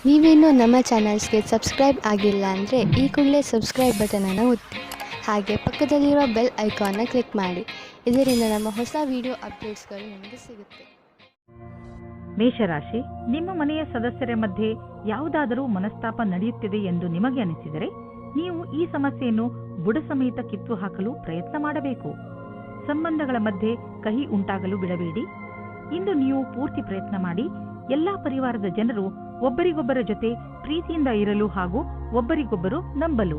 ನೀವೇನೂ ನಮ್ಮ ಚಾನಲ್ಸ್ಗೆ ಸಬ್ಸ್ಕ್ರೈಬ್ ಆಗಿಲ್ಲ ಅಂದರೆ ಈ ಕೂಡಲೇ ಸಬ್ಸ್ಕ್ರೈಬ್ ಬಟನನ್ನು ಒತ್ತಿ ಹಾಗೆ ಪಕ್ಕದಲ್ಲಿರೋ ಬೆಲ್ ಐಕಾನ್ನ ಕ್ಲಿಕ್ ಮಾಡಿ. ಇದರಿಂದ ನಮ್ಮ ಹೊಸ ವಿಡಿಯೋ ಅಪ್ಡೇಟ್ಸ್ಗಳು ನಿಮಗೆ ಸಿಗುತ್ತೆ. ಮೇಷರಾಶಿ, ನಿಮ್ಮ ಮನೆಯ ಸದಸ್ಯರ ಮಧ್ಯೆ ಯಾವುದಾದರೂ ಮನಸ್ತಾಪ ನಡೆಯುತ್ತಿದೆ ಎಂದು ನಿಮಗೆ ಅನಿಸಿದರೆ ನೀವು ಈ ಸಮಸ್ಯೆಯನ್ನು ಬುಡ ಸಮೇತ ಕಿತ್ತು ಹಾಕಲು ಪ್ರಯತ್ನ ಮಾಡಬೇಕು. ಸಂಬಂಧಗಳ ಮಧ್ಯೆ ಕಹಿ ಉಂಟಾಗಲು ಬಿಡಬೇಡಿ. ಇಂದು ನೀವು ಪೂರ್ತಿ ಪ್ರಯತ್ನ ಮಾಡಿ ಎಲ್ಲಾ ಪರಿವಾರದ ಜನರು ಒಬ್ಬರಿಗೊಬ್ಬರ ಜೊತೆ ಪ್ರೀತಿಯಿಂದ ಇರಲು ಹಾಗೂ ಒಬ್ಬರಿಗೊಬ್ಬರು ನಂಬಲು.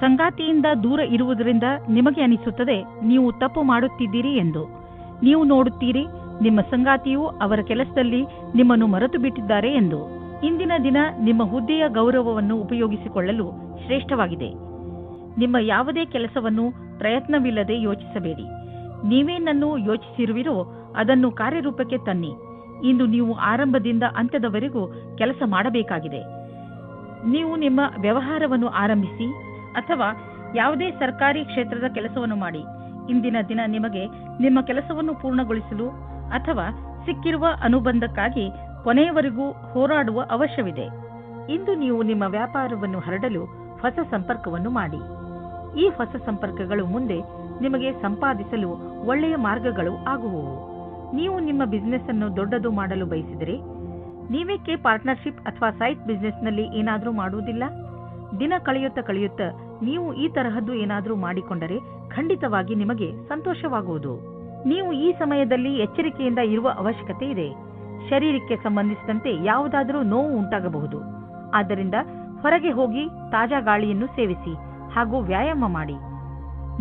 ಸಂಗಾತಿಯಿಂದ ದೂರ ಇರುವುದರಿಂದ ನಿಮಗೆ ಅನಿಸುತ್ತದೆ ನೀವು ತಪ್ಪು ಮಾಡುತ್ತಿದ್ದೀರಿ ಎಂದು. ನೀವು ನೋಡುತ್ತೀರಿ ನಿಮ್ಮ ಸಂಗಾತಿಯು ಅವರ ಕೆಲಸದಲ್ಲಿ ನಿಮ್ಮನ್ನು ಮರೆತು ಬಿಟ್ಟಿದ್ದಾರೆ ಎಂದು. ಇಂದಿನ ದಿನ ನಿಮ್ಮ ಹುದ್ದೆಯ ಗೌರವವನ್ನು ಉಪಯೋಗಿಸಿಕೊಳ್ಳಲು ಶ್ರೇಷ್ಠವಾಗಿದೆ. ನಿಮ್ಮ ಯಾವುದೇ ಕೆಲಸವನ್ನು ಪ್ರಯತ್ನವಿಲ್ಲದೆ ಯೋಚಿಸಬೇಡಿ. ನೀವೇನನ್ನು ಯೋಚಿಸಿರುವಿರೋ ಅದನ್ನು ಕಾರ್ಯರೂಪಕ್ಕೆ ತನ್ನಿ. ಇಂದು ನೀವು ಆರಂಭದಿಂದ ಅಂತ್ಯದವರೆಗೂ ಕೆಲಸ ಮಾಡಬೇಕಾಗಿದೆ. ನೀವು ನಿಮ್ಮ ವ್ಯವಹಾರವನ್ನು ಆರಂಭಿಸಿ ಅಥವಾ ಯಾವುದೇ ಸರ್ಕಾರಿ ಕ್ಷೇತ್ರದ ಕೆಲಸವನ್ನು ಮಾಡಿ. ಇಂದಿನ ದಿನ ನಿಮಗೆ ನಿಮ್ಮ ಕೆಲಸವನ್ನು ಪೂರ್ಣಗೊಳಿಸಲು ಅಥವಾ ಸಿಕ್ಕಿರುವ ಅನುಬಂಧಕ್ಕಾಗಿ ಕೊನೆಯವರೆಗೂ ಹೋರಾಡುವ ಅವಶ್ಯವಿದೆ. ಇಂದು ನೀವು ನಿಮ್ಮ ವ್ಯಾಪಾರವನ್ನು ಹರಡಲು ಹೊಸ ಸಂಪರ್ಕವನ್ನು ಮಾಡಿ. ಈ ಹೊಸ ಸಂಪರ್ಕಗಳು ಮುಂದೆ ನಿಮಗೆ ಸಂಪಾದಿಸಲು ಒಳ್ಳೆಯ ಮಾರ್ಗಗಳು ಆಗುವವು. ನೀವು ನಿಮ್ಮ ಬಿಸಿನೆಸ್ ಅನ್ನು ದೊಡ್ಡದು ಮಾಡಲು ಬಯಸಿದರೆ ನೀವೇಕೆ ಪಾರ್ಟ್ನರ್ಶಿಪ್ ಅಥವಾ ಸೈಟ್ ಬಿಸಿನೆಸ್ನಲ್ಲಿ ಏನಾದರೂ ಮಾಡುವುದಿಲ್ಲ? ದಿನ ಕಳೆಯುತ್ತಾ ನೀವು ಈ ತರಹದ್ದು ಏನಾದರೂ ಮಾಡಿಕೊಂಡರೆ ಖಂಡಿತವಾಗಿ ನಿಮಗೆ ಸಂತೋಷವಾಗುವುದು. ನೀವು ಈ ಸಮಯದಲ್ಲಿ ಎಚ್ಚರಿಕೆಯಿಂದ ಇರುವ ಅವಶ್ಯಕತೆ ಇದೆ. ಶರೀರಕ್ಕೆ ಸಂಬಂಧಿಸಿದಂತೆ ಯಾವುದಾದರೂ ನೋವು ಉಂಟಾಗಬಹುದು. ಆದ್ದರಿಂದ ಹೊರಗೆ ಹೋಗಿ ತಾಜಾ ಗಾಳಿಯನ್ನು ಸೇವಿಸಿ ಹಾಗೂ ವ್ಯಾಯಾಮ ಮಾಡಿ.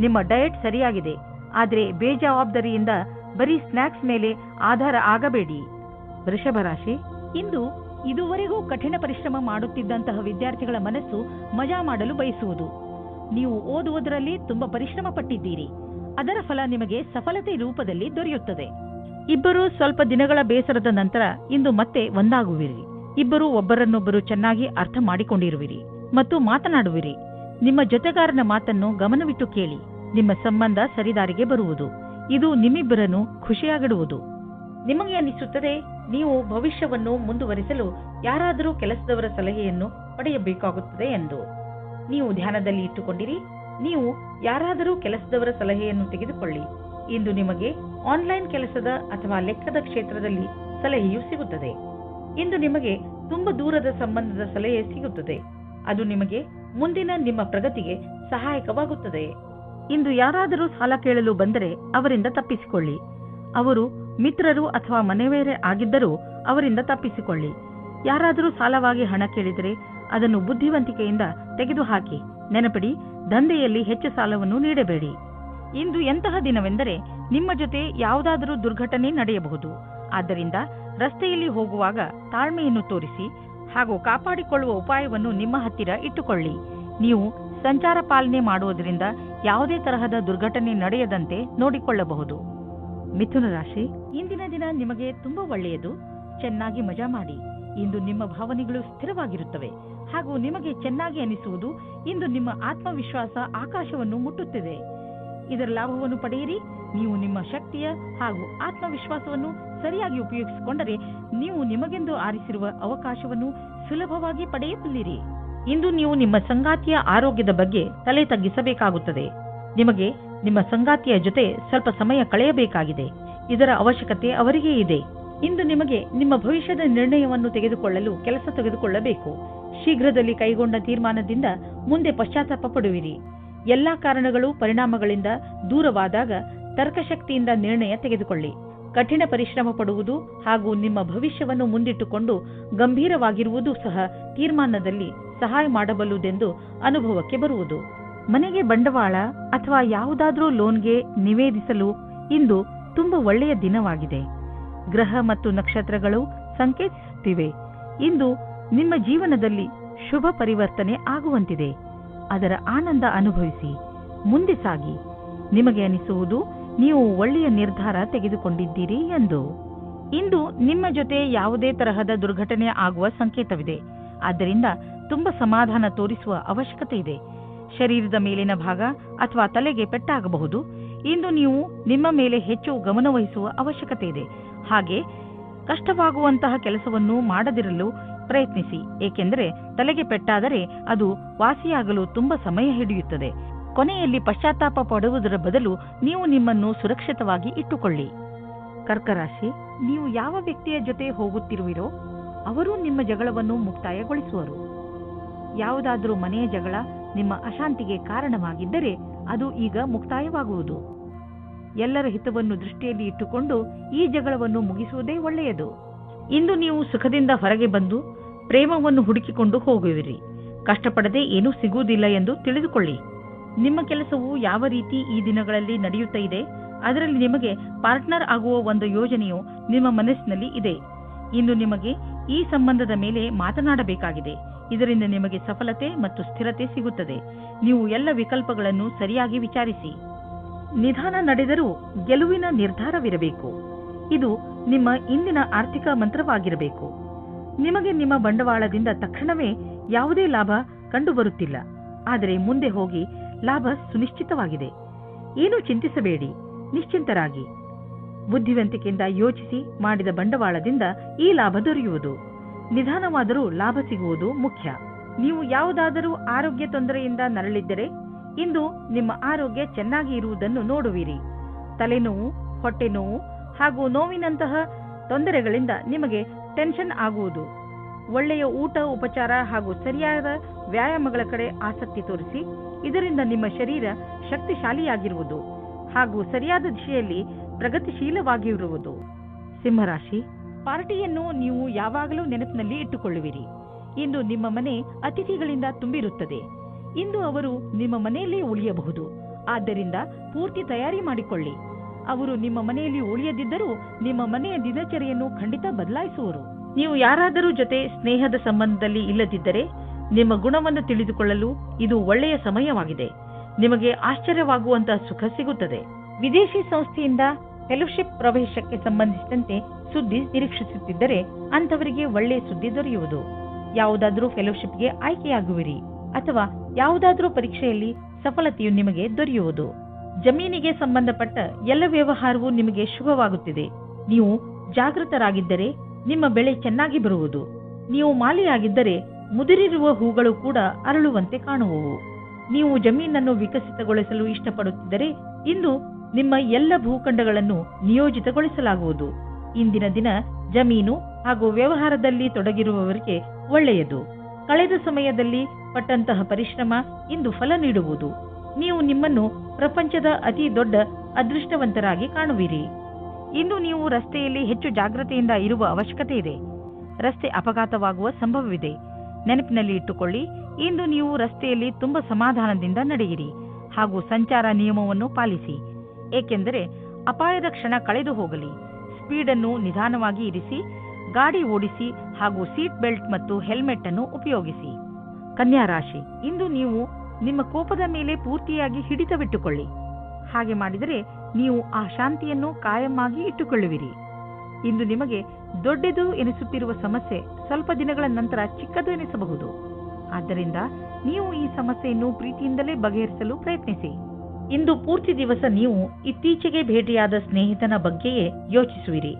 ನಿಮ್ಮ ಡಯಟ್ ಸರಿಯಾಗಿದೆ, ಆದರೆ ಬೇಜವಾಬ್ದಾರಿಯಿಂದ ಬರೀ ಸ್ನ್ಯಾಕ್ಸ್ ಮೇಲೆ ಆಧಾರ ಆಗಬೇಡಿ. ವೃಷಭ ರಾಶಿ, ಇಂದು ಇದುವರೆಗೂ ಕಠಿಣ ಪರಿಶ್ರಮ ಮಾಡುತ್ತಿದ್ದಂತಹ ವಿದ್ಯಾರ್ಥಿಗಳ ಮನಸ್ಸು ಮಜಾ ಮಾಡಲು ಬಯಸುವುದು. ನೀವು ಓದುವುದರಲ್ಲಿ ತುಂಬಾ ಪರಿಶ್ರಮ ಪಟ್ಟಿದ್ದೀರಿ. ಅದರ ಫಲ ನಿಮಗೆ ಸಫಲತೆ ರೂಪದಲ್ಲಿ ದೊರೆಯುತ್ತದೆ. ಇಬ್ಬರು ಸ್ವಲ್ಪ ದಿನಗಳ ಬೇಸರದ ನಂತರ ಇಂದು ಮತ್ತೆ ಒಂದಾಗುವಿರಿ. ಇಬ್ಬರು ಒಬ್ಬರನ್ನೊಬ್ಬರು ಚೆನ್ನಾಗಿ ಅರ್ಥ ಮಾಡಿಕೊಂಡಿರುವಿರಿ ಮತ್ತು ಮಾತನಾಡುವಿರಿ. ನಿಮ್ಮ ಜೊತೆಗಾರನ ಮಾತನ್ನು ಗಮನವಿಟ್ಟು ಕೇಳಿ. ನಿಮ್ಮ ಸಂಬಂಧ ಸರಿದಾರಿಗೆ ಬರುವುದು. ಇದು ನಿಮ್ಮಿಬ್ಬರನ್ನು ಖುಷಿಯಾಗಿಡುವುದು. ನಿಮಗೆ ಅನಿಸುತ್ತದೆ ನೀವು ಭವಿಷ್ಯವನ್ನು ಮುಂದುವರಿಸಲು ಯಾರಾದರೂ ಕೆಲಸದವರ ಸಲಹೆಯನ್ನು ಪಡೆಯಬೇಕಾಗುತ್ತದೆ ಎಂದು. ನೀವು ಧ್ಯಾನದಲ್ಲಿ ಇಟ್ಟುಕೊಂಡಿರಿ. ನೀವು ಯಾರಾದರೂ ಕೆಲಸದವರ ಸಲಹೆಯನ್ನು ತೆಗೆದುಕೊಳ್ಳಿ. ಇಂದು ನಿಮಗೆ ಆನ್ಲೈನ್ ಕೆಲಸದ ಅಥವಾ ಲೆಕ್ಕದ ಕ್ಷೇತ್ರದಲ್ಲಿ ಸಲಹೆಯು ಸಿಗುತ್ತದೆ. ಇಂದು ನಿಮಗೆ ತುಂಬ ದೂರದ ಸಂಬಂಧದ ಸಲಹೆ ಸಿಗುತ್ತದೆ. ಅದು ನಿಮಗೆ ಮುಂದಿನ ನಿಮ್ಮ ಪ್ರಗತಿಗೆ ಸಹಾಯಕವಾಗುತ್ತದೆ. ಇಂದು ಯಾರಾದರೂ ಸಾಲ ಕೇಳಲು ಬಂದರೆ ಅವರಿಂದ ತಪ್ಪಿಸಿಕೊಳ್ಳಿ. ಅವರು ಮಿತ್ರರು ಅಥವಾ ಮನೆಯವರೇ ಆಗಿದ್ದರೂ ಅವರಿಂದ ತಪ್ಪಿಸಿಕೊಳ್ಳಿ. ಯಾರಾದರೂ ಸಾಲವಾಗಿ ಹಣ ಕೇಳಿದರೆ ಅದನ್ನು ಬುದ್ಧಿವಂತಿಕೆಯಿಂದ ತೆಗೆದುಹಾಕಿ. ನೆನಪಿಡಿ, ದಂಧೆಯಲ್ಲಿ ಹೆಚ್ಚು ಸಾಲವನ್ನು ನೀಡಬೇಡಿ. ಇಂದು ಎಂತಹ ದಿನವೆಂದರೆ ನಿಮ್ಮ ಜೊತೆ ಯಾವುದಾದರೂ ದುರ್ಘಟನೆ ನಡೆಯಬಹುದು. ಆದ್ದರಿಂದ ರಸ್ತೆಯಲ್ಲಿ ಹೋಗುವಾಗ ತಾಳ್ಮೆಯನ್ನು ತೋರಿಸಿ ಹಾಗೂ ಕಾಪಾಡಿಕೊಳ್ಳುವ ಉಪಾಯವನ್ನು ನಿಮ್ಮ ಹತ್ತಿರ ಇಟ್ಟುಕೊಳ್ಳಿ. ನೀವು ಸಂಚಾರ ಪಾಲನೆ ಮಾಡುವುದರಿಂದ ಯಾವುದೇ ತರಹದ ದುರ್ಘಟನೆ ನಡೆಯದಂತೆ ನೋಡಿಕೊಳ್ಳಬಹುದು. ಮಿಥುನ ರಾಶಿ, ಇಂದಿನ ದಿನ ನಿಮಗೆ ತುಂಬಾ ಒಳ್ಳೆಯದು. ಚೆನ್ನಾಗಿ ಮಜಾ ಮಾಡಿ. ಇಂದು ನಿಮ್ಮ ಭಾವನೆಗಳು ಸ್ಥಿರವಾಗಿರುತ್ತವೆ ಹಾಗೂ ನಿಮಗೆ ಚೆನ್ನಾಗಿ ಅನಿಸುವುದು. ಇಂದು ನಿಮ್ಮ ಆತ್ಮವಿಶ್ವಾಸ ಆಕಾಶವನ್ನು ಮುಟ್ಟುತ್ತಿದೆ. ಇದರ ಲಾಭವನ್ನು ಪಡೆಯಿರಿ. ನೀವು ನಿಮ್ಮ ಶಕ್ತಿಯ ಹಾಗೂ ಆತ್ಮವಿಶ್ವಾಸವನ್ನು ಸರಿಯಾಗಿ ಉಪಯೋಗಿಸಿಕೊಂಡರೆ ನೀವು ನಿಮಗೆಂದು ಆರಿಸಿರುವ ಅವಕಾಶವನ್ನು ಸುಲಭವಾಗಿ ಪಡೆಯಬಲ್ಲಿರಿ. ಇಂದು ನೀವು ನಿಮ್ಮ ಸಂಗಾತಿಯ ಆರೋಗ್ಯದ ಬಗ್ಗೆ ತಲೆ ತಗ್ಗಿಸಬೇಕಾಗುತ್ತದೆ. ನಿಮಗೆ ನಿಮ್ಮ ಸಂಗಾತಿಯ ಜೊತೆ ಸ್ವಲ್ಪ ಸಮಯ ಕಳೆಯಬೇಕಾಗಿದೆ. ಇದರ ಅವಶ್ಯಕತೆ ಅವರಿಗೆ ಇದೆ. ಇಂದು ನಿಮಗೆ ನಿಮ್ಮ ಭವಿಷ್ಯದ ನಿರ್ಣಯವನ್ನು ತೆಗೆದುಕೊಳ್ಳಲು ಕೆಲಸ ತೆಗೆದುಕೊಳ್ಳಬೇಕು. ಶೀಘ್ರದಲ್ಲಿ ಕೈಗೊಂಡ ತೀರ್ಮಾನದಿಂದ ಮುಂದೆ ಪಶ್ಚಾತ್ತಾಪ ಪಡುವಿರಿ. ಎಲ್ಲಾ ಕಾರಣಗಳು ಪರಿಣಾಮಗಳಿಂದ ದೂರವಾದಾಗ ತರ್ಕಶಕ್ತಿಯಿಂದ ನಿರ್ಣಯ ತೆಗೆದುಕೊಳ್ಳಿ. ಕಠಿಣ ಪರಿಶ್ರಮ ಪಡುವುದು ಹಾಗೂ ನಿಮ್ಮ ಭವಿಷ್ಯವನ್ನು ಮುಂದಿಟ್ಟುಕೊಂಡು ಗಂಭೀರವಾಗಿರುವುದು ಸಹ ತೀರ್ಮಾನದಲ್ಲಿ ಸಹಾಯ ಮಾಡಬಲ್ಲುದೆಂದು ಅನುಭವಕ್ಕೆ ಬರುವುದು. ಮನೆಗೆ ಬಂಡವಾಳ ಅಥವಾ ಯಾವುದಾದ್ರೂ ಲೋನ್ಗೆ ನಿವೇದಿಸಲು ಇಂದು ತುಂಬಾ ಒಳ್ಳೆಯ ದಿನವಾಗಿದೆ. ಗ್ರಹ ಮತ್ತು ನಕ್ಷತ್ರಗಳು ಸಂಕೇತಿಸುತ್ತಿವೆ. ಇಂದು ನಿಮ್ಮ ಜೀವನದಲ್ಲಿ ಶುಭ ಪರಿವರ್ತನೆ ಆಗುವಂತಿದೆ. ಅದರ ಆನಂದ ಅನುಭವಿಸಿ ಮುಂದೆ ಸಾಗಿ. ನಿಮಗೆ ಅನಿಸುವುದು ನೀವು ಒಳ್ಳೆಯ ನಿರ್ಧಾರ ತೆಗೆದುಕೊಂಡಿದ್ದೀರಿ ಎಂದು. ಇಂದು ನಿಮ್ಮ ಜೊತೆ ಯಾವುದೇ ತರಹದ ದುರ್ಘಟನೆ ಆಗುವ ಸಂಕೇತವಿದೆ. ಆದ್ದರಿಂದ ತುಂಬಾ ಸಮಾಧಾನ ತೋರಿಸುವ ಅವಶ್ಯಕತೆ ಇದೆ. ಶರೀರದ ಮೇಲಿನ ಭಾಗ ಅಥವಾ ತಲೆಗೆ ಪೆಟ್ಟಾಗಬಹುದು. ಇಂದು ನೀವು ನಿಮ್ಮ ಮೇಲೆ ಹೆಚ್ಚು ಗಮನವಹಿಸುವ ಅವಶ್ಯಕತೆ ಇದೆ. ಹಾಗೆ ಕಷ್ಟವಾಗುವಂತಹ ಕೆಲಸವನ್ನು ಮಾಡದಿರಲು ಪ್ರಯತ್ನಿಸಿ, ಏಕೆಂದರೆ ತಲೆಗೆ ಪೆಟ್ಟಾದರೆ ಅದು ವಾಸಿಯಾಗಲು ತುಂಬಾ ಸಮಯ ಹಿಡಿಯುತ್ತದೆ. ಕೊನೆಯಲ್ಲಿ ಪಶ್ಚಾತ್ತಾಪ ಪಡುವುದರ ಬದಲು ನೀವು ನಿಮ್ಮನ್ನು ಸುರಕ್ಷಿತವಾಗಿ ಇಟ್ಟುಕೊಳ್ಳಿ. ಕರ್ಕರಾಶಿ, ನೀವು ಯಾವ ವ್ಯಕ್ತಿಯ ಜೊತೆ ಹೋಗುತ್ತಿರುವಿರೋ ಅವರು ನಿಮ್ಮ ಜಗಳವನ್ನು ಮುಕ್ತಾಯಗೊಳಿಸುವರು. ಯಾವುದಾದರೂ ಮನೆಯ ಜಗಳ ನಿಮ್ಮ ಅಶಾಂತಿಗೆ ಕಾರಣವಾಗಿದ್ದರೆ ಅದು ಈಗ ಮುಕ್ತಾಯವಾಗುವುದು. ಎಲ್ಲರ ಹಿತವನ್ನು ದೃಷ್ಟಿಯಲ್ಲಿ ಇಟ್ಟುಕೊಂಡು ಈ ಜಗಳವನ್ನು ಮುಗಿಸುವುದೇ ಒಳ್ಳೆಯದು. ಇಂದು ನೀವು ಸುಖದಿಂದ ಹೊರಗೆ ಬಂದು ಪ್ರೇಮವನ್ನು ಹುಡುಕಿಕೊಂಡು ಹೋಗುವಿರಿ. ಕಷ್ಟಪಡದೆ ಏನೂ ಸಿಗುವುದಿಲ್ಲ ಎಂದು ತಿಳಿದುಕೊಳ್ಳಿ. ನಿಮ್ಮ ಕೆಲಸವು ಯಾವ ರೀತಿ ಈ ದಿನಗಳಲ್ಲಿ ನಡೆಯುತ್ತಾ ಇದೆ, ಅದರಲ್ಲಿ ನಿಮಗೆ ಪಾರ್ಟ್ನರ್ ಆಗುವ ಒಂದು ಯೋಜನೆಯು ನಿಮ್ಮ ಮನಸ್ಸಿನಲ್ಲಿ ಇದೆ. ಇಂದು ನಿಮಗೆ ಈ ಸಂಬಂಧದ ಮೇಲೆ ಮಾತನಾಡಬೇಕಾಗಿದೆ. ಇದರಿಂದ ನಿಮಗೆ ಸಫಲತೆ ಮತ್ತು ಸ್ಥಿರತೆ ಸಿಗುತ್ತದೆ. ನೀವು ಎಲ್ಲ ವಿಕಲ್ಪಗಳನ್ನು ಸರಿಯಾಗಿ ವಿಚಾರಿಸಿ. ನಿಧಾನ ನಡೆದರೂ ಗೆಲುವಿನ ನಿರ್ಧಾರವಿರಬೇಕು. ಇದು ನಿಮ್ಮ ಇಂದಿನ ಆರ್ಥಿಕ ಮಂತ್ರವಾಗಿರಬೇಕು. ನಿಮಗೆ ನಿಮ್ಮ ಬಂಡವಾಳದಿಂದ ತಕ್ಷಣವೇ ಯಾವುದೇ ಲಾಭ ಕಂಡುಬರುತ್ತಿಲ್ಲ, ಆದರೆ ಮುಂದೆ ಹೋಗಿ ಲಾಭ ಸುನಿಶ್ಚಿತವಾಗಿದೆ. ಏನೂ ಚಿಂತಿಸಬೇಡಿ, ನಿಶ್ಚಿಂತರಾಗಿ. ಬುದ್ಧಿವಂತಿಕೆಯಿಂದ ಯೋಚಿಸಿ ಮಾಡಿದ ಬಂಡವಾಳದಿಂದ ಈ ಲಾಭ ದೊರೆಯುವುದು. ನಿಧಾನವಾದರೂ ಲಾಭ ಸಿಗುವುದು ಮುಖ್ಯ. ನೀವು ಯಾವುದಾದರೂ ಆರೋಗ್ಯ ತೊಂದರೆಯಿಂದ ನರಳಿದ್ದರೆ ಇಂದು ನಿಮ್ಮ ಆರೋಗ್ಯ ಚೆನ್ನಾಗಿ ಇರುವುದನ್ನು ನೋಡುವಿರಿ. ತಲೆನೋವು, ಹೊಟ್ಟೆ ನೋವು ಹಾಗೂ ನೋವಿನಂತಹ ತೊಂದರೆಗಳಿಂದ ನಿಮಗೆ ಟೆನ್ಷನ್ ಆಗುವುದು. ಒಳ್ಳೆಯ ಊಟ, ಉಪಚಾರ ಹಾಗೂ ಸರಿಯಾದ ವ್ಯಾಯಾಮಗಳ ಕಡೆ ಆಸಕ್ತಿ ತೋರಿಸಿ. ಇದರಿಂದ ನಿಮ್ಮ ಶರೀರ ಶಕ್ತಿಶಾಲಿಯಾಗಿರುವುದು ಹಾಗೂ ಸರಿಯಾದ ದಿಶೆಯಲ್ಲಿ ಪ್ರಗತಿಶೀಲವಾಗಿರುವುದು. ಸಿಂಹರಾಶಿ, ಪಾರ್ಟಿಯನ್ನು ನೀವು ಯಾವಾಗಲೂ ನೆನಪಿನಲ್ಲಿ ಇಟ್ಟುಕೊಳ್ಳುವಿರಿ. ಇಂದು ನಿಮ್ಮ ಮನೆ ಅತಿಥಿಗಳಿಂದ ತುಂಬಿರುತ್ತದೆ. ಇಂದು ಅವರು ನಿಮ್ಮ ಮನೆಯಲ್ಲೇ ಉಳಿಯಬಹುದು. ಆದ್ದರಿಂದ ಪೂರ್ತಿ ತಯಾರಿ ಮಾಡಿಕೊಳ್ಳಿ. ಅವರು ನಿಮ್ಮ ಮನೆಯಲ್ಲಿ ಉಳಿಯದಿದ್ದರೂ ನಿಮ್ಮ ಮನೆಯ ದಿನಚರಿಯನ್ನು ಖಂಡಿತ ಬದಲಾಯಿಸುವರು. ನೀವು ಯಾರಾದರೂ ಜೊತೆ ಸ್ನೇಹದ ಸಂಬಂಧದಲ್ಲಿ ಇಲ್ಲದಿದ್ದರೆ ನಿಮ್ಮ ಗುಣವನ್ನು ತಿಳಿದುಕೊಳ್ಳಲು ಇದು ಒಳ್ಳೆಯ ಸಮಯವಾಗಿದೆ. ನಿಮಗೆ ಆಶ್ಚರ್ಯವಾಗುವಂತಹ ಸುಖ ಸಿಗುತ್ತದೆ. ವಿದೇಶಿ ಸಂಸ್ಥೆಯಿಂದ ಫೆಲೋಶಿಪ್ ಪ್ರವೇಶಕ್ಕೆ ಸಂಬಂಧಿಸಿದಂತೆ ಸುದ್ದಿ ನಿರೀಕ್ಷಿಸುತ್ತಿದ್ದರೆ ಅಂಥವರಿಗೆ ಒಳ್ಳೆಯ ಸುದ್ದಿ ದೊರೆಯುವುದು. ಯಾವುದಾದರೂ ಫೆಲೋಶಿಪ್ಗೆ ಆಯ್ಕೆಯಾಗುವಿರಿ ಅಥವಾ ಯಾವುದಾದರೂ ಪರೀಕ್ಷೆಯಲ್ಲಿ ಸಫಲತೆಯು ನಿಮಗೆ ದೊರೆಯುವುದು. ಜಮೀನಿಗೆ ಸಂಬಂಧಪಟ್ಟ ಎಲ್ಲ ವ್ಯವಹಾರವೂ ನಿಮಗೆ ಶುಭವಾಗುತ್ತಿದೆ. ನೀವು ಜಾಗೃತರಾಗಿದ್ದರೆ ನಿಮ್ಮ ಬೆಳೆ ಚೆನ್ನಾಗಿ ಬರುವುದು. ನೀವು ಮಾಲಿಯಾಗಿದ್ದರೆ ಮುದುರಿರುವ ಹೂಗಳು ಕೂಡ ಅರಳುವಂತೆ ಕಾಣುವವು. ನೀವು ಜಮೀನನ್ನು ವಿಕಸಿತಗೊಳಿಸಲು ಇಷ್ಟಪಡುತ್ತಿದ್ದರೆ ಇಂದು ನಿಮ್ಮ ಎಲ್ಲ ಭೂಖಂಡಗಳನ್ನು ನಿಯೋಜಿತಗೊಳಿಸಲಾಗುವುದು. ಇಂದಿನ ದಿನ ಜಮೀನು ಹಾಗೂ ವ್ಯವಹಾರದಲ್ಲಿ ತೊಡಗಿರುವವರಿಗೆ ಒಳ್ಳೆಯದು. ಕಳೆದ ಸಮಯದಲ್ಲಿ ಪಟ್ಟಂತಹ ಪರಿಶ್ರಮ ಇಂದು ಫಲ ನೀಡುವುದು. ನೀವು ನಿಮ್ಮನ್ನು ಪ್ರಪಂಚದ ಅತಿ ದೊಡ್ಡ ಅದೃಷ್ಟವಂತರಾಗಿ ಕಾಣುವಿರಿ. ಇಂದು ನೀವು ರಸ್ತೆಯಲ್ಲಿ ಹೆಚ್ಚು ಜಾಗೃತೆಯಿಂದ ಇರುವ ಅವಶ್ಯಕತೆ ಇದೆ. ರಸ್ತೆ ಅಪಘಾತವಾಗುವ ಸಂಭವವಿದೆ. ನೆನಪಿನಲ್ಲಿ ಇಟ್ಟುಕೊಳ್ಳಿ, ಇಂದು ನೀವು ರಸ್ತೆಯಲ್ಲಿ ತುಂಬಾ ಸಮಾಧಾನದಿಂದ ನಡೆಯಿರಿ ಹಾಗೂ ಸಂಚಾರ ನಿಯಮವನ್ನು ಪಾಲಿಸಿ. ಏಕೆಂದರೆ ಅಪಾಯದ ಕ್ಷಣ ಕಳೆದು ಹೋಗಲಿ. ಸ್ಪೀಡನ್ನು ನಿಧಾನವಾಗಿ ಇರಿಸಿ, ಗಾಡಿ ಓಡಿಸಿ ಹಾಗೂ ಸೀಟ್ ಬೆಲ್ಟ್ ಮತ್ತು ಹೆಲ್ಮೆಟ್ ಅನ್ನು ಉಪಯೋಗಿಸಿ. ಕನ್ಯಾ ರಾಶಿ, ಇಂದು ನೀವು ನಿಮ್ಮ ಕೋಪದ ಮೇಲೆ ಪೂರ್ತಿಯಾಗಿ ಹಿಡಿತವಿಟ್ಟುಕೊಳ್ಳಿ. ಹಾಗೆ ಮಾಡಿದರೆ ನೀವು ಆ ಶಾಂತಿಯನ್ನು ಕಾಯಮಾಗಿ ಇಟ್ಟುಕೊಳ್ಳುವಿರಿ. ಇಂದು ನಿಮಗೆ ದೊಡ್ಡದು ಎನಿಸುತ್ತಿರುವ ಸಮಸ್ಯೆ ಸ್ವಲ್ಪ ದಿನಗಳ ನಂತರ ಚಿಕ್ಕದು ಎನಿಸಬಹುದು. ಆದ್ದರಿಂದ ನೀವು ಈ ಸಮಸ್ಯೆಯನ್ನು ಪ್ರೀತಿಯಿಂದಲೇ ಬಗೆಹರಿಸಲು ಪ್ರಯತ್ನಿಸಿ. ಇಂದು ಪೂರ್ತಿ ದಿವಸ ನೀವು ಇತ್ತೀಚೆಗೆ ಭೇಟಿಯಾದ ಸ್ನೇಹಿತನ ಬಗ್ಗೆಯೇ ಯೋಚಿಸುವಿರಿ.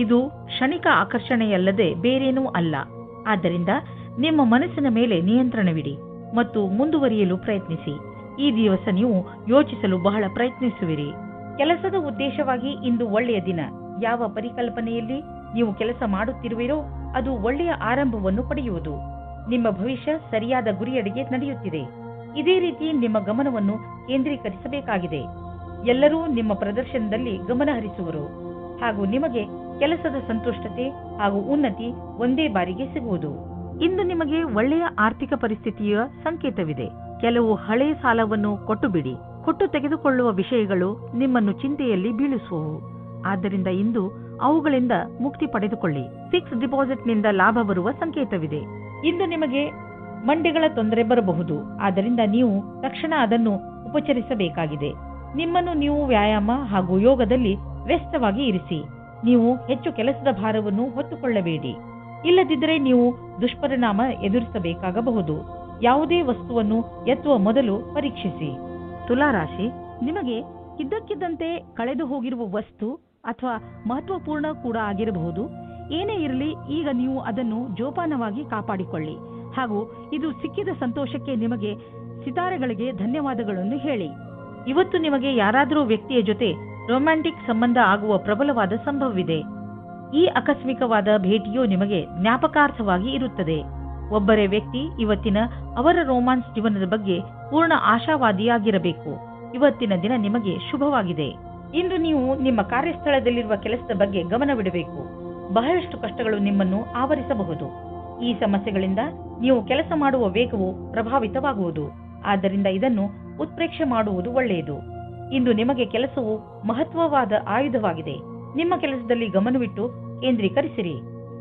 ಇದು ಕ್ಷಣಿಕ ಆಕರ್ಷಣೆಯಲ್ಲದೆ ಬೇರೇನೂ ಅಲ್ಲ. ಆದ್ದರಿಂದ ನಿಮ್ಮ ಮನಸ್ಸಿನ ಮೇಲೆ ನಿಯಂತ್ರಣವಿಡಿ ಮತ್ತು ಮುಂದುವರಿಯಲು ಪ್ರಯತ್ನಿಸಿ. ಈ ದಿವಸ ನೀವು ಯೋಚಿಸಲು ಬಹಳ ಪ್ರಯತ್ನಿಸುವಿರಿ. ಕೆಲಸದ ಉದ್ದೇಶವಾಗಿ ಇಂದು ಒಳ್ಳೆಯ ದಿನ. ಯಾವ ಪರಿಕಲ್ಪನೆಯಲ್ಲಿ ನೀವು ಕೆಲಸ ಮಾಡುತ್ತಿರುವಿರೋ ಅದು ಒಳ್ಳೆಯ ಆರಂಭವನ್ನು ಪಡೆಯುವುದು. ನಿಮ್ಮ ಭವಿಷ್ಯ ಸರಿಯಾದ ಗುರಿಯಡೆಗೆ ನಡೆಯುತ್ತಿದೆ. ಇದೇ ರೀತಿ ನಿಮ್ಮ ಗಮನವನ್ನು ಕೇಂದ್ರೀಕರಿಸಬೇಕಾಗಿದೆ. ಎಲ್ಲರೂ ನಿಮ್ಮ ಪ್ರದರ್ಶನದಲ್ಲಿ ಗಮನ ಹರಿಸುವರು ಹಾಗೂ ನಿಮಗೆ ಕೆಲಸದ ಸಂತುಷ್ಟತೆ ಹಾಗೂ ಉನ್ನತಿ ಒಂದೇ ಬಾರಿಗೆ ಸಿಗುವುದು. ಇಂದು ನಿಮಗೆ ಒಳ್ಳೆಯ ಆರ್ಥಿಕ ಪರಿಸ್ಥಿತಿಯ ಸಂಕೇತವಿದೆ. ಕೆಲವು ಹಳೆಯ ಸಾಲವನ್ನು ಕೊಟ್ಟು ಬಿಡಿ. ಕೊಟ್ಟು ತೆಗೆದುಕೊಳ್ಳುವ ವಿಷಯಗಳು ನಿಮ್ಮನ್ನು ಚಿಂತೆಯಲ್ಲಿ ಬೀಳಿಸುವವು. ಆದ್ದರಿಂದ ಇಂದು ಅವುಗಳಿಂದ ಮುಕ್ತಿ ಪಡೆದುಕೊಳ್ಳಿ. ಫಿಕ್ಸ್ ಡಿಪಾಸಿಟ್ನಿಂದ ಲಾಭ ಬರುವ ಸಂಕೇತವಿದೆ. ಇಂದು ನಿಮಗೆ ಮಂಡಿಗಳ ತೊಂದರೆ ಬರಬಹುದು. ಆದ್ದರಿಂದ ನೀವು ತಕ್ಷಣ ಅದನ್ನು ಉಪಚರಿಸಬೇಕಾಗಿದೆ. ನಿಮ್ಮನ್ನು ನೀವು ವ್ಯಾಯಾಮ ಹಾಗೂ ಯೋಗದಲ್ಲಿ ವ್ಯಸ್ತವಾಗಿ ಇರಿಸಿ. ನೀವು ಹೆಚ್ಚು ಕೆಲಸದ ಭಾರವನ್ನು ಹೊತ್ತುಕೊಳ್ಳಬೇಡಿ. ಇಲ್ಲದಿದ್ದರೆ ನೀವು ದುಷ್ಪರಿಣಾಮ ಎದುರಿಸಬೇಕಾಗಬಹುದು. ಯಾವುದೇ ವಸ್ತುವನ್ನು ಎತ್ತುವ ಮೊದಲು ಪರೀಕ್ಷಿಸಿ. ತುಲಾರಾಶಿ, ನಿಮಗೆ ಇದ್ದಕ್ಕಿದ್ದಂತೆ ಕಳೆದು ಹೋಗಿರುವ ವಸ್ತು ಅಥವಾ ಮಹತ್ವಪೂರ್ಣ ಕೂಡ ಆಗಿರಬಹುದು. ಏನೇ ಇರಲಿ, ಈಗ ನೀವು ಅದನ್ನು ಜೋಪಾನವಾಗಿ ಕಾಪಾಡಿಕೊಳ್ಳಿ ಹಾಗೂ ಇದು ಸಿಕ್ಕಿದ ಸಂತೋಷಕ್ಕೆ ನಿಮಗೆ ಸಿತಾರೆಗಳಿಗೆ ಧನ್ಯವಾದಗಳನ್ನು ಹೇಳಿ. ಇವತ್ತು ನಿಮಗೆ ಯಾರಾದರೂ ವ್ಯಕ್ತಿಯ ಜೊತೆ ರೊಮ್ಯಾಂಟಿಕ್ ಸಂಬಂಧ ಆಗುವ ಪ್ರಬಲವಾದ ಸಂಭವವಿದೆ. ಈ ಆಕಸ್ಮಿಕವಾದ ಭೇಟಿಯು ನಿಮಗೆ ಜ್ಞಾಪಕಾರ್ಥವಾಗಿ ಇರುತ್ತದೆ. ಒಬ್ಬರೇ ವ್ಯಕ್ತಿ ಇವತ್ತಿನ ಅವರ ರೋಮಾನ್ಸ್ ಜೀವನದ ಬಗ್ಗೆ ಪೂರ್ಣ ಆಶಾವಾದಿಯಾಗಿರಬೇಕು. ಇವತ್ತಿನ ದಿನ ನಿಮಗೆ ಶುಭವಾಗಿದೆ. ಇಂದು ನೀವು ನಿಮ್ಮ ಕಾರ್ಯಸ್ಥಳದಲ್ಲಿರುವ ಕೆಲಸದ ಬಗ್ಗೆ ಗಮನವಿಡಬೇಕು. ಬಹಳಷ್ಟು ಕಷ್ಟಗಳು ನಿಮ್ಮನ್ನು ಆವರಿಸಬಹುದು. ಈ ಸಮಸ್ಯೆಗಳಿಂದ ನೀವು ಕೆಲಸ ಮಾಡುವ ವೇಗವು ಪ್ರಭಾವಿತವಾಗುವುದು. ಆದ್ದರಿಂದ ಇದನ್ನು ಉತ್ಪ್ರೇಕ್ಷೆ ಮಾಡುವುದು ಒಳ್ಳೆಯದು. ಇಂದು ನಿಮಗೆ ಕೆಲಸವು ಮಹತ್ವವಾದ ಆಯುಧವಾಗಿದೆ. ನಿಮ್ಮ ಕೆಲಸದಲ್ಲಿ ಗಮನವಿಟ್ಟು ಕೇಂದ್ರೀಕರಿಸಿರಿ.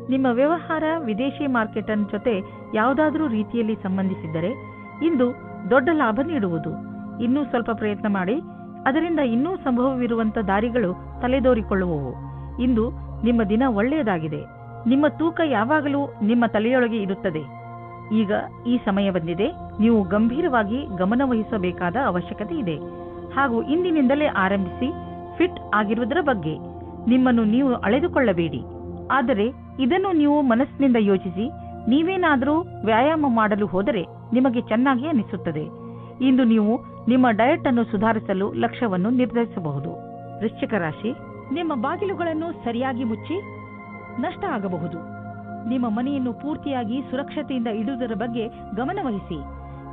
ನಿಮ್ಮ ವ್ಯವಹಾರ ವಿದೇಶಿ ಮಾರ್ಕೆಟ್ ಜೊತೆ ಯಾವುದಾದರೂ ರೀತಿಯಲ್ಲಿ ಸಂಬಂಧಿಸಿದ್ದರೆ ಇಂದು ದೊಡ್ಡ ಲಾಭ ನೀಡುವುದು. ಇನ್ನೂ ಸ್ವಲ್ಪ ಪ್ರಯತ್ನ ಮಾಡಿ, ಅದರಿಂದ ಇನ್ನೂ ಸಂಭವವಿರುವಂತ ದಾರಿಗಳು ತಲೆದೋರಿಕೊಳ್ಳುವವು. ಇಂದು ನಿಮ್ಮ ದಿನ ಒಳ್ಳೆಯದಾಗಿದೆ. ನಿಮ್ಮ ತೂಕ ಯಾವಾಗಲೂ ನಿಮ್ಮ ತಲೆಯೊಳಗೆ ಇರುತ್ತದೆ. ಈಗ ಈ ಸಮಯ ಬಂದಿದೆ. ನೀವು ಗಂಭೀರವಾಗಿ ಗಮನವಹಿಸಬೇಕಾದ ಅವಶ್ಯಕತೆ ಇದೆ. ಹಾಗೂ ಇಂದಿನಿಂದಲೇ ಆರಂಭಿಸಿ ಫಿಟ್ ಆಗಿರುವುದರ ಬಗ್ಗೆ ನಿಮ್ಮನ್ನು ನೀವು ಅಳೆದುಕೊಳ್ಳಬೇಡಿ. ಆದರೆ ಇದನ್ನು ನೀವು ಮನಸ್ಸಿನಿಂದ ಯೋಚಿಸಿ. ನೀವೇನಾದರೂ ವ್ಯಾಯಾಮ ಮಾಡಲು ಹೋದರೆ ನಿಮಗೆ ಚೆನ್ನಾಗಿ ಅನಿಸುತ್ತದೆ. ಇಂದು ನೀವು ನಿಮ್ಮ ಡಯಟ್ ಅನ್ನು ಸುಧಾರಿಸಲು ಲಕ್ಷ್ಯವನ್ನು ನಿರ್ಧರಿಸಬಹುದು. ವೃಶ್ಚಿಕ ರಾಶಿ, ನಿಮ್ಮ ಬಾಗಿಲುಗಳನ್ನು ಸರಿಯಾಗಿ ಮುಚ್ಚಿ. ನಷ್ಟ ಆಗಬಹುದು. ನಿಮ್ಮ ಮನೆಯನ್ನು ಪೂರ್ತಿಯಾಗಿ ಸುರಕ್ಷತೆಯಿಂದ ಇಡುವುದರ ಬಗ್ಗೆ ಗಮನವಹಿಸಿ.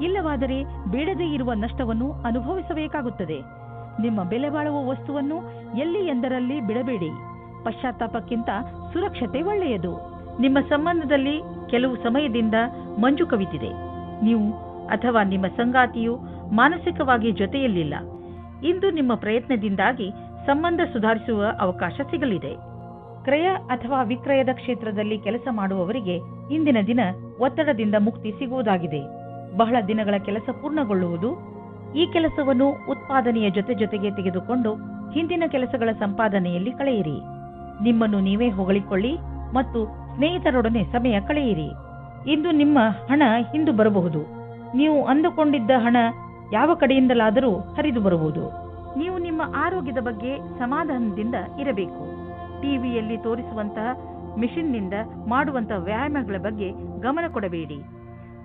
ಇಲ್ಲವಾದರೆ ಬೇಡದೇ ಇರುವ ನಷ್ಟವನ್ನು ಅನುಭವಿಸಬೇಕಾಗುತ್ತದೆ. ನಿಮ್ಮ ಬೆಲೆ ಬಾಳುವ ವಸ್ತುವನ್ನು ಎಲ್ಲಿ ಎಂದರಲ್ಲಿ ಬಿಡಬೇಡಿ. ಪಶ್ಚಾತ್ತಾಪಕ್ಕಿಂತ ಸುರಕ್ಷತೆ ಒಳ್ಳೆಯದು. ನಿಮ್ಮ ಸಂಬಂಧದಲ್ಲಿ ಕೆಲವು ಸಮಯದಿಂದ ಮಂಜು ಕವಿತಿದೆ. ನೀವು ಅಥವಾ ನಿಮ್ಮ ಸಂಗಾತಿಯು ಮಾನಸಿಕವಾಗಿ ಜೊತೆಯಲ್ಲಿಲ್ಲ. ಇಂದು ನಿಮ್ಮ ಪ್ರಯತ್ನದಿಂದಾಗಿ ಸಂಬಂಧ ಸುಧಾರಿಸುವ ಅವಕಾಶ ಸಿಗಲಿದೆ. ಕ್ರಯ ಅಥವಾ ವಿಕ್ರಯದ ಕ್ಷೇತ್ರದಲ್ಲಿ ಕೆಲಸ ಮಾಡುವವರಿಗೆ ಇಂದಿನ ದಿನ ಒತ್ತಡದಿಂದ ಮುಕ್ತಿ ಸಿಗುವುದಾಗಿದೆ. ಬಹಳ ದಿನಗಳ ಕೆಲಸ ಪೂರ್ಣಗೊಳ್ಳುವುದು. ಈ ಕೆಲಸವನ್ನು ಉತ್ಪಾದನೆಯ ಜೊತೆಗೆ ತೆಗೆದುಕೊಂಡು ಹಿಂದಿನ ಕೆಲಸಗಳ ಸಂಪಾದನೆಯಲ್ಲಿ ಕಳೆಯಿರಿ. ನಿಮ್ಮನ್ನು ನೀವೇ ಹೊಗಳಿಕೊಳ್ಳಿ ಮತ್ತು ಸ್ನೇಹಿತರೊಡನೆ ಸಮಯ ಕಳೆಯಿರಿ. ಇಂದು ನಿಮ್ಮ ಹಣ ಹಿಂದು ಬರಬಹುದು. ನೀವು ಅಂದುಕೊಂಡಿದ್ದ ಹಣ ಯಾವ ಕಡೆಯಿಂದಲಾದರೂ ಹರಿದು ಬರಬಹುದು. ನೀವು ನಿಮ್ಮ ಆರೋಗ್ಯದ ಬಗ್ಗೆ ಸಮಾಧಾನದಿಂದ ಇರಬೇಕು. ಟಿವಿಯಲ್ಲಿ ತೋರಿಸುವಂತಹ ಮಿಷನ್ನಿಂದ ಮಾಡುವಂತಹ ವ್ಯಾಯಾಮಗಳ ಬಗ್ಗೆ ಗಮನ ಕೊಡಬೇಡಿ.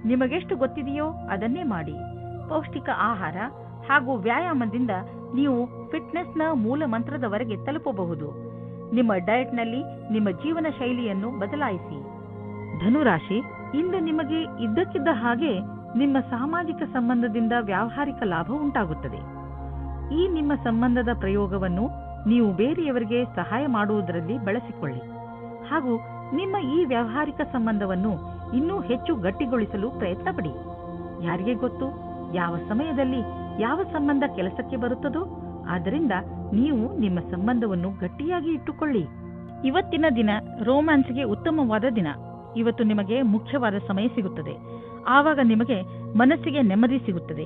ನಿಮಗೆಷ್ಟು ಗೊತ್ತಿದೆಯೋ ಅದನ್ನೇ ಮಾಡಿ. ಪೌಷ್ಟಿಕ ಆಹಾರ ಹಾಗೂ ವ್ಯಾಯಾಮದಿಂದ ನೀವು ಫಿಟ್ನೆಸ್ನ ಮೂಲ ಮಂತ್ರದವರೆಗೆ ತಲುಪಬಹುದು. ನಿಮ್ಮ ಡಯಟ್ನಲ್ಲಿ ನಿಮ್ಮ ಜೀವನ ಶೈಲಿಯನ್ನು ಬದಲಾಯಿಸಿ. ಧನುರಾಶಿ, ಇಂದು ನಿಮಗೆ ಇದ್ದಕ್ಕಿದ್ದ ಹಾಗೆ ನಿಮ್ಮ ಸಾಮಾಜಿಕ ಸಂಬಂಧದಿಂದ ವ್ಯಾವಹಾರಿಕ ಲಾಭ ಉಂಟಾಗುತ್ತದೆ. ಈ ನಿಮ್ಮ ಸಂಬಂಧದ ಪ್ರಯೋಗವನ್ನು ನೀವು ಬೇರೆಯವರಿಗೆ ಸಹಾಯ ಮಾಡುವುದರಲ್ಲಿ ಬಳಸಿಕೊಳ್ಳಿ ಹಾಗೂ ನಿಮ್ಮ ಈ ವ್ಯಾವಹಾರಿಕ ಸಂಬಂಧವನ್ನು ಇನ್ನೂ ಹೆಚ್ಚು ಗಟ್ಟಿಗೊಳಿಸಲು ಪ್ರಯತ್ನ ಪಡಿ. ಯಾರಿಗೆ ಗೊತ್ತು ಯಾವ ಸಮಯದಲ್ಲಿ ಯಾವ ಸಂಬಂಧ ಕೆಲಸಕ್ಕೆ ಬರುತ್ತದೋ. ಆದ್ದರಿಂದ ನೀವು ನಿಮ್ಮ ಸಂಬಂಧವನ್ನು ಗಟ್ಟಿಯಾಗಿ ಇಟ್ಟುಕೊಳ್ಳಿ. ಇವತ್ತಿನ ದಿನ ರೋಮ್ಯಾನ್ಸ್ಗೆ ಉತ್ತಮವಾದ ದಿನ. ಇವತ್ತು ನಿಮಗೆ ಮುಖ್ಯವಾದ ಸಮಯ ಸಿಗುತ್ತದೆ. ಆವಾಗ ನಿಮಗೆ ಮನಸ್ಸಿಗೆ ನೆಮ್ಮದಿ ಸಿಗುತ್ತದೆ.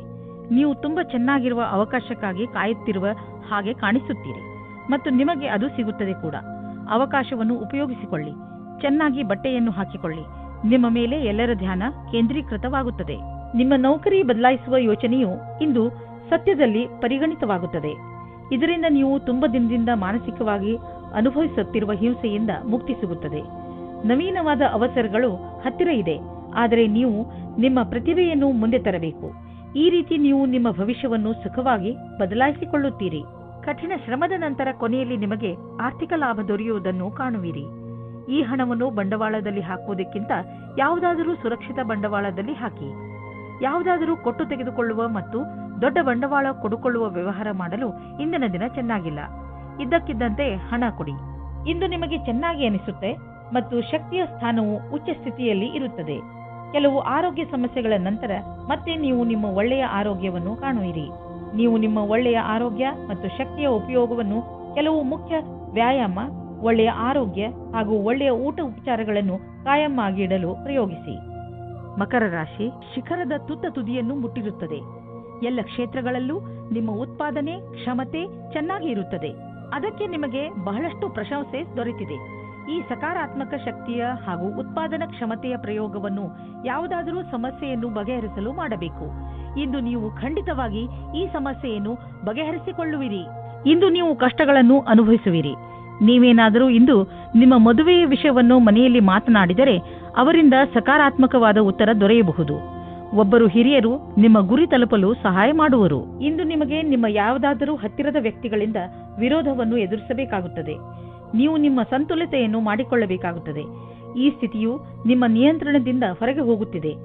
ನೀವು ತುಂಬಾ ಚೆನ್ನಾಗಿರುವ ಅವಕಾಶಕ್ಕಾಗಿ ಕಾಯುತ್ತಿರುವ ಹಾಗೆ ಕಾಣಿಸುತ್ತೀರಿ ಮತ್ತು ನಿಮಗೆ ಅದು ಸಿಗುತ್ತದೆ ಕೂಡ. ಅವಕಾಶವನ್ನು ಉಪಯೋಗಿಸಿಕೊಳ್ಳಿ. ಚೆನ್ನಾಗಿ ಬಟ್ಟೆಯನ್ನು ಹಾಕಿಕೊಳ್ಳಿ. ನಿಮ್ಮ ಮೇಲೆ ಎಲ್ಲರ ಧ್ಯಾನ ಕೇಂದ್ರೀಕೃತವಾಗುತ್ತದೆ. ನಿಮ್ಮ ನೌಕರಿ ಬದಲಾಯಿಸುವ ಯೋಚನೆಯು ಇಂದು ಸತ್ಯದಲ್ಲಿ ಪರಿಗಣಿತವಾಗುತ್ತದೆ. ಇದರಿಂದ ನೀವು ತುಂಬ ದಿನದಿಂದ ಮಾನಸಿಕವಾಗಿ ಅನುಭವಿಸುತ್ತಿರುವ ಹಿಂಸೆಯಿಂದ ಮುಕ್ತಿ ಸಿಗುತ್ತದೆ. ನವೀನವಾದ ಅವಸರಗಳು ಹತ್ತಿರ ಇದೆ. ಆದರೆ ನೀವು ನಿಮ್ಮ ಪ್ರತಿಭೆಯನ್ನು ಮುಂದೆ ತರಬೇಕು. ಈ ರೀತಿ ನೀವು ನಿಮ್ಮ ಭವಿಷ್ಯವನ್ನು ಸುಖವಾಗಿ ಬದಲಾಯಿಸಿಕೊಳ್ಳುತ್ತೀರಿ. ಕಠಿಣ ಶ್ರಮದ ನಂತರ ಕೊನೆಯಲ್ಲಿ ನಿಮಗೆ ಆರ್ಥಿಕ ಲಾಭ ದೊರೆಯುವುದನ್ನು ಕಾಣುವಿರಿ. ಈ ಹಣವನ್ನು ಬಂಡವಾಳದಲ್ಲಿ ಹಾಕುವುದಕ್ಕಿಂತ ಯಾವುದಾದರೂ ಸುರಕ್ಷಿತ ಬಂಡವಾಳದಲ್ಲಿ ಹಾಕಿ. ಯಾವುದಾದರೂ ಕೊಟ್ಟು ತೆಗೆದುಕೊಳ್ಳುವ ಮತ್ತು ದೊಡ್ಡ ಬಂಡವಾಳ ಕೊಡುಕೊಳ್ಳುವ ವ್ಯವಹಾರ ಮಾಡಲು ಇಂದಿನ ದಿನ ಚೆನ್ನಾಗಿಲ್ಲ. ಇದ್ದಕ್ಕಿದ್ದಂತೆ ಹಣ ಕೊಡಿ. ಇಂದು ನಿಮಗೆ ಚೆನ್ನಾಗಿ ಅನಿಸುತ್ತೆ ಮತ್ತು ಶಕ್ತಿಯ ಸ್ಥಾನವು ಉಚ್ಚ ಸ್ಥಿತಿಯಲ್ಲಿ ಇರುತ್ತದೆ. ಕೆಲವು ಆರೋಗ್ಯ ಸಮಸ್ಯೆಗಳ ನಂತರ ಮತ್ತೆ ನೀವು ನಿಮ್ಮ ಒಳ್ಳೆಯ ಆರೋಗ್ಯವನ್ನು ಕಾಣುವಿರಿ. ನೀವು ನಿಮ್ಮ ಒಳ್ಳೆಯ ಆರೋಗ್ಯ ಮತ್ತು ಶಕ್ತಿಯ ಉಪಯೋಗವನ್ನು ಕೆಲವು ಮುಖ್ಯ ವ್ಯಾಯಾಮ, ಒಳ್ಳೆಯ ಆರೋಗ್ಯ ಹಾಗೂ ಒಳ್ಳೆಯ ಊಟ ಉಪಚಾರಗಳನ್ನು ಕಾಯಂ ಆಗಿಡಲು ಪ್ರಯೋಗಿಸಿ. ಮಕರ ರಾಶಿ, ಶಿಖರದ ತುತ್ತ ತುದಿಯನ್ನು ಮುಟ್ಟಿರುತ್ತದೆ. ಎಲ್ಲ ಕ್ಷೇತ್ರಗಳಲ್ಲೂ ನಿಮ್ಮ ಉತ್ಪಾದನೆ ಕ್ಷಮತೆ ಚೆನ್ನಾಗಿ ಇರುತ್ತದೆ. ಅದಕ್ಕೆ ನಿಮಗೆ ಬಹಳಷ್ಟು ಪ್ರಶಂಸೆ ದೊರೆತಿದೆ. ಈ ಸಕಾರಾತ್ಮಕ ಶಕ್ತಿಯ ಹಾಗೂ ಉತ್ಪಾದನಾ ಕ್ಷಮತೆಯ ಪ್ರಯೋಗವನ್ನು ಯಾವುದಾದರೂ ಸಮಸ್ಯೆಯನ್ನು ಬಗೆಹರಿಸಲು ಮಾಡಬೇಕು. ಇಂದು ನೀವು ಖಂಡಿತವಾಗಿ ಈ ಸಮಸ್ಯೆಯನ್ನು ಬಗೆಹರಿಸಿಕೊಳ್ಳುವಿರಿ. ಇಂದು ನೀವು ಕಷ್ಟಗಳನ್ನು ಅನುಭವಿಸುವಿರಿ. ನೀವೇನಾದರೂ ಇಂದು ನಿಮ್ಮ ಮದುವೆಯ ವಿಷಯವನ್ನು ಮನೆಯಲ್ಲಿ ಮಾತನಾಡಿದರೆ ಅವರಿಂದ ಸಕಾರಾತ್ಮಕವಾದ ಉತ್ತರ ದೊರೆಯಬಹುದು. ಒಬ್ಬರು ಹಿರಿಯರು ನಿಮ್ಮ ಗುರಿ ತಲುಪಲು ಸಹಾಯ ಮಾಡುವರು. ಇಂದು ನಿಮಗೆ ನಿಮ್ಮ ಯಾವುದಾದರೂ ಹತ್ತಿರದ ವ್ಯಕ್ತಿಗಳಿಂದ ವಿರೋಧವನ್ನು ಎದುರಿಸಬೇಕಾಗುತ್ತದೆ. ನೀವು ನಿಮ್ಮ ಸಂತುಲಿತೆಯನ್ನು ಮಾಡಿಕೊಳ್ಳಬೇಕಾಗುತ್ತದೆ. ಈ ಸ್ಥಿತಿಯು ನಿಮ್ಮ ನಿಯಂತ್ರಣದಿಂದ ಹೊರಗೆ ಹೋಗುತ್ತಿದೆ.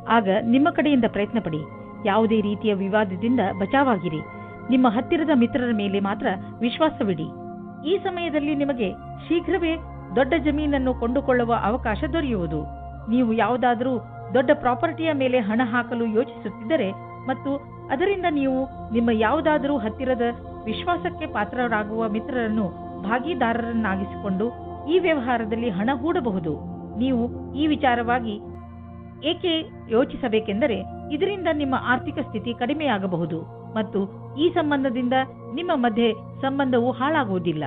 ಆಗ ನಿಮ್ಮ ಕಡೆಯಿಂದ ಪ್ರಯತ್ನ ಪಡಿ. ಯಾವುದೇ ರೀತಿಯ ವಿವಾದದಿಂದ ಬಚಾವಾಗಿರಿ. ನಿಮ್ಮ ಹತ್ತಿರದ ಮಿತ್ರರ ಮೇಲೆ ಮಾತ್ರ ವಿಶ್ವಾಸವಿಡಿ. ಈ ಸಮಯದಲ್ಲಿ ನಿಮಗೆ ಶೀಘ್ರವೇ ದೊಡ್ಡ ಜಮೀನನ್ನು ಕೊಂಡುಕೊಳ್ಳುವ ಅವಕಾಶ ದೊರೆಯುವುದು. ನೀವು ಯಾವುದಾದರೂ ದೊಡ್ಡ ಪ್ರಾಪರ್ಟಿಯ ಮೇಲೆ ಹಣ ಹಾಕಲು ಯೋಚಿಸುತ್ತಿದ್ದರೆ ಮತ್ತು ಅದರಿಂದ ನೀವು ನಿಮ್ಮ ಯಾವುದಾದರೂ ಹತ್ತಿರದ ವಿಶ್ವಾಸಕ್ಕೆ ಪಾತ್ರರಾಗುವ ಮಿತ್ರರನ್ನು ಭಾಗಿದಾರರನ್ನಾಗಿಸಿಕೊಂಡು ಈ ವ್ಯವಹಾರದಲ್ಲಿ ಹಣ ಹೂಡಬಹುದು. ನೀವು ಈ ವಿಚಾರವಾಗಿ ಏಕೆ ಯೋಚಿಸಬೇಕೆಂದರೆ ಇದರಿಂದ ನಿಮ್ಮ ಆರ್ಥಿಕ ಸ್ಥಿತಿ ಕಡಿಮೆಯಾಗಬಹುದು ಮತ್ತು ಈ ಸಂಬಂಧದಿಂದ ನಿಮ್ಮ ಮಧ್ಯೆ ಸಂಬಂಧವು ಹಾಳಾಗುವುದಿಲ್ಲ.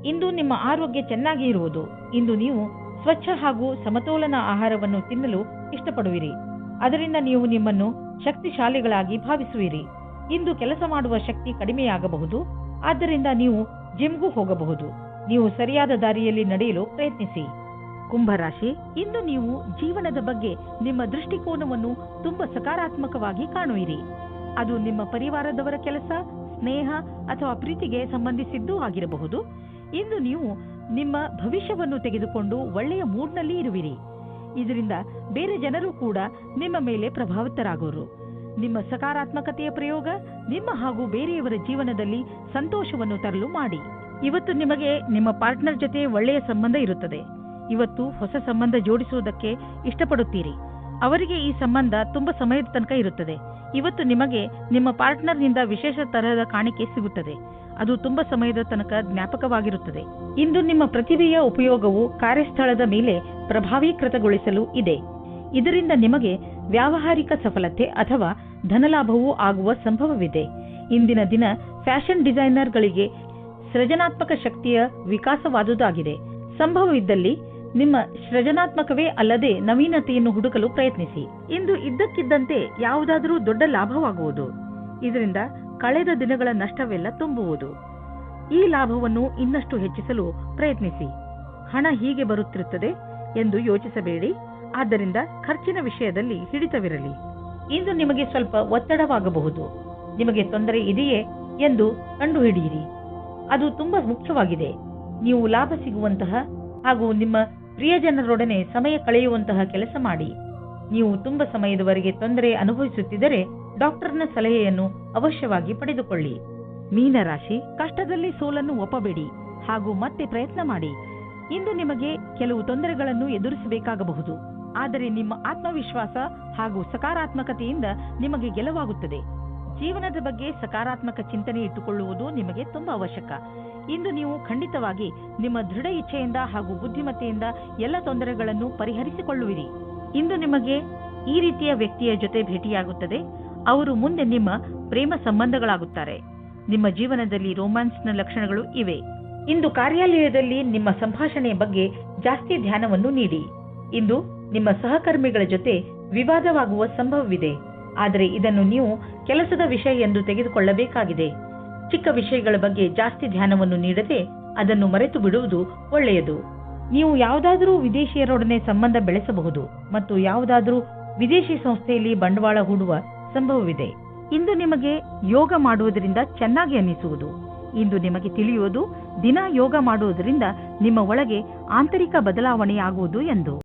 ಇಂದು ನಿಮ್ಮ ಆರೋಗ್ಯ ಚೆನ್ನಾಗಿ ಇರುವುದು. ಇಂದು ನೀವು ಸ್ವಚ್ಛ ಹಾಗೂ ಸಮತೋಲನ ಆಹಾರವನ್ನು ತಿನ್ನಲು ಇಷ್ಟಪಡುವಿರಿ. ಅದರಿಂದ ನೀವು ನಿಮ್ಮನ್ನು ಶಕ್ತಿಶಾಲಿಗಳಾಗಿ ಭಾವಿಸುವಿರಿ. ಇಂದು ಕೆಲಸ ಮಾಡುವ ಶಕ್ತಿ ಕಡಿಮೆಯಾಗಬಹುದು. ಆದ್ದರಿಂದ ನೀವು ಜಿಮ್ಗೂ ಹೋಗಬಹುದು. ನೀವು ಸರಿಯಾದ ದಾರಿಯಲ್ಲಿ ನಡೆಯಲು ಪ್ರಯತ್ನಿಸಿ. ಕುಂಭರಾಶಿ, ಇಂದು ನೀವು ಜೀವನದ ಬಗ್ಗೆ ನಿಮ್ಮ ದೃಷ್ಟಿಕೋನವನ್ನು ತುಂಬಾ ಸಕಾರಾತ್ಮಕವಾಗಿ ಕಾಣುವಿರಿ. ಅದು ನಿಮ್ಮ ಪರಿವಾರದವರ ಕೆಲಸ, ಸ್ನೇಹ ಅಥವಾ ಪ್ರೀತಿಗೆ ಸಂಬಂಧಿಸಿದ್ದೂ ಆಗಿರಬಹುದು. ಇಂದು ನೀವು ನಿಮ್ಮ ಭವಿಷ್ಯವನ್ನು ತೆಗೆದುಕೊಂಡು ಒಳ್ಳೆಯ ಮೂಡ್ನಲ್ಲಿ ಇರುವಿರಿ. ಇದರಿಂದ ಬೇರೆ ಜನರು ಕೂಡ ನಿಮ್ಮ ಮೇಲೆ ಪ್ರಭಾವಿತರಾಗುವರು. ನಿಮ್ಮ ಸಕಾರಾತ್ಮಕತೆಯ ಪ್ರಯೋಗ ನಿಮ್ಮ ಹಾಗೂ ಬೇರೆಯವರ ಜೀವನದಲ್ಲಿ ಸಂತೋಷವನ್ನು ತರಲು ಮಾಡಿ. ಇವತ್ತು ನಿಮಗೆ ನಿಮ್ಮ ಪಾರ್ಟ್ನರ್ ಜೊತೆ ಒಳ್ಳೆಯ ಸಂಬಂಧ ಇರುತ್ತದೆ. ಇವತ್ತು ಹೊಸ ಸಂಬಂಧ ಜೋಡಿಸುವುದಕ್ಕೆ ಇಷ್ಟಪಡುತ್ತೀರಿ. ಅವರಿಗೆ ಈ ಸಂಬಂಧ ತುಂಬಾ ಸಮಯದ ತನಕ ಇರುತ್ತದೆ. ಇವತ್ತು ನಿಮಗೆ ನಿಮ್ಮ ಪಾರ್ಟ್ನರ್ನಿಂದ ವಿಶೇಷ ತರಹದ ಕಾಣಿಕೆ ಸಿಗುತ್ತದೆ. ಅದು ತುಂಬಾ ಸಮಯದ ತನಕ ಜ್ಞಾಪಕವಾಗಿರುತ್ತದೆ. ಇಂದು ನಿಮ್ಮ ಪ್ರತಿಭೆಯ ಉಪಯೋಗವು ಕಾರ್ಯಸ್ಥಳದ ಮೇಲೆ ಪ್ರಭಾವೀಕೃತಗೊಳಿಸಲು ಇದೆ. ಇದರಿಂದ ನಿಮಗೆ ವ್ಯಾವಹಾರಿಕ ಸಫಲತೆ ಅಥವಾ ಧನಲಾಭವೂ ಆಗುವ ಸಂಭವವಿದೆ. ಇಂದಿನ ದಿನ ಫ್ಯಾಷನ್ ಡಿಸೈನರ್ಗಳಿಗೆ ಸೃಜನಾತ್ಮಕ ಶಕ್ತಿಯ ವಿಕಾಸವಾದುದಾಗಿದೆ. ಸಂಭವವಿದ್ದಲ್ಲಿ ನಿಮ್ಮ ಸೃಜನಾತ್ಮಕವೇ ಅಲ್ಲದೆ ನವೀನತೆಯನ್ನು ಹುಡುಕಲು ಪ್ರಯತ್ನಿಸಿ. ಇಂದು ಇದ್ದಕ್ಕಿದ್ದಂತೆ ಯಾವುದಾದರೂ ದೊಡ್ಡ ಲಾಭವಾಗುವುದು. ಇದರಿಂದ ಕಳೆದ ದಿನಗಳ ನಷ್ಟವೆಲ್ಲ ತುಂಬುವುದು. ಈ ಲಾಭವನ್ನು ಇನ್ನಷ್ಟು ಹೆಚ್ಚಿಸಲು ಪ್ರಯತ್ನಿಸಿ. ಹಣ ಹೀಗೆ ಬರುತ್ತಿರುತ್ತದೆ ಎಂದು ಯೋಚಿಸಬೇಡಿ. ಆದ್ದರಿಂದ ಖರ್ಚಿನ ವಿಷಯದಲ್ಲಿ ಹಿಡಿತವಿರಲಿ. ಇಂದು ನಿಮಗೆ ಸ್ವಲ್ಪ ಒತ್ತಡವಾಗಬಹುದು. ನಿಮಗೆ ತೊಂದರೆ ಇದೆಯೇ ಎಂದು ಕಂಡುಹಿಡಿಯಿರಿ. ಅದು ತುಂಬಾ ಮುಖ್ಯವಾಗಿದೆ. ನೀವು ಲಾಭ ಸಿಗುವಂತಹ ಹಾಗೂ ನಿಮ್ಮ ಪ್ರಿಯಜನರೊಡನೆ ಸಮಯ ಕಳೆಯುವಂತಹ ಕೆಲಸ ಮಾಡಿ. ನೀವು ತುಂಬಾ ಸಮಯದವರೆಗೆ ತೊಂದರೆ ಅನುಭವಿಸುತ್ತಿದ್ದರೆ ಡಾಕ್ಟರ್ನ ಸಲಹೆಯನ್ನು ಅವಶ್ಯವಾಗಿ ಪಡೆದುಕೊಳ್ಳಿ. ಮೀನರಾಶಿ, ಕಷ್ಟದಲ್ಲಿ ಸೋಲನ್ನು ಒಪ್ಪಬೇಡಿ ಹಾಗೂ ಮತ್ತೆ ಪ್ರಯತ್ನ ಮಾಡಿ. ಇಂದು ನಿಮಗೆ ಕೆಲವು ತೊಂದರೆಗಳನ್ನು ಎದುರಿಸಬೇಕಾಗಬಹುದು. ಆದರೆ ನಿಮ್ಮ ಆತ್ಮವಿಶ್ವಾಸ ಹಾಗೂ ಸಕಾರಾತ್ಮಕತೆಯಿಂದ ನಿಮಗೆ ಗೆಲುವಾಗುತ್ತದೆ. ಜೀವನದ ಬಗ್ಗೆ ಸಕಾರಾತ್ಮಕ ಚಿಂತನೆ ಇಟ್ಟುಕೊಳ್ಳುವುದು ನಿಮಗೆ ತುಂಬಾ ಅವಶ್ಯಕ. ಇಂದು ನೀವು ಖಂಡಿತವಾಗಿ ನಿಮ್ಮ ದೃಢ ಇಚ್ಛೆಯಿಂದ ಹಾಗೂ ಬುದ್ಧಿಮತ್ತೆಯಿಂದ ಎಲ್ಲ ತೊಂದರೆಗಳನ್ನು ಪರಿಹರಿಸಿಕೊಳ್ಳುವಿರಿ. ಇಂದು ನಿಮಗೆ ಈ ರೀತಿಯ ವ್ಯಕ್ತಿಯ ಜೊತೆ ಭೇಟಿಯಾಗುತ್ತದೆ. ಅವರು ಮುಂದೆ ನಿಮ್ಮ ಪ್ರೇಮ ಸಂಬಂಧಗಳಾಗುತ್ತಾರೆ. ನಿಮ್ಮ ಜೀವನದಲ್ಲಿ ರೋಮ್ಯಾನ್ಸ್ನ ಲಕ್ಷಣಗಳು ಇವೆ. ಇಂದು ಕಾರ್ಯಾಲಯದಲ್ಲಿ ನಿಮ್ಮ ಸಂಭಾಷಣೆಯ ಬಗ್ಗೆ ಜಾಸ್ತಿ ಧ್ಯಾನವನ್ನು ನೀಡಿ. ಇಂದು ನಿಮ್ಮ ಸಹಕರ್ಮಿಗಳ ಜೊತೆ ವಿವಾದವಾಗುವ ಸಂಭವವಿದೆ. ಆದರೆ ಇದನ್ನು ನೀವು ಕೆಲಸದ ವಿಷಯ ಎಂದು ತೆಗೆದುಕೊಳ್ಳಬೇಕಾಗಿದೆ. ಚಿಕ್ಕ ವಿಷಯಗಳ ಬಗ್ಗೆ ಜಾಸ್ತಿ ಧ್ಯಾನವನ್ನು ನೀಡದೆ ಅದನ್ನು ಮರೆತು ಬಿಡುವುದು ಒಳ್ಳೆಯದು. ನೀವು ಯಾವುದಾದರೂ ವಿದೇಶಿಯರೊಡನೆ ಸಂಬಂಧ ಬೆಳೆಸಬಹುದು ಮತ್ತು ಯಾವುದಾದರೂ ವಿದೇಶಿ ಸಂಸ್ಥೆಯಲ್ಲಿ ಬಂಡವಾಳ ಹೂಡುವ ಸಂಭವವಿದೆ. ಇಂದು ನಿಮಗೆ ಯೋಗ ಮಾಡುವುದರಿಂದ ಚೆನ್ನಾಗಿ ಅನ್ನಿಸುವುದು. ಇಂದು ನಿಮಗೆ ತಿಳಿಯುವುದು ದಿನ ಯೋಗ ಮಾಡುವುದರಿಂದ ನಿಮ್ಮ ಒಳಗೆ ಆಂತರಿಕ ಬದಲಾವಣೆಯಾಗುವುದು ಎಂದು.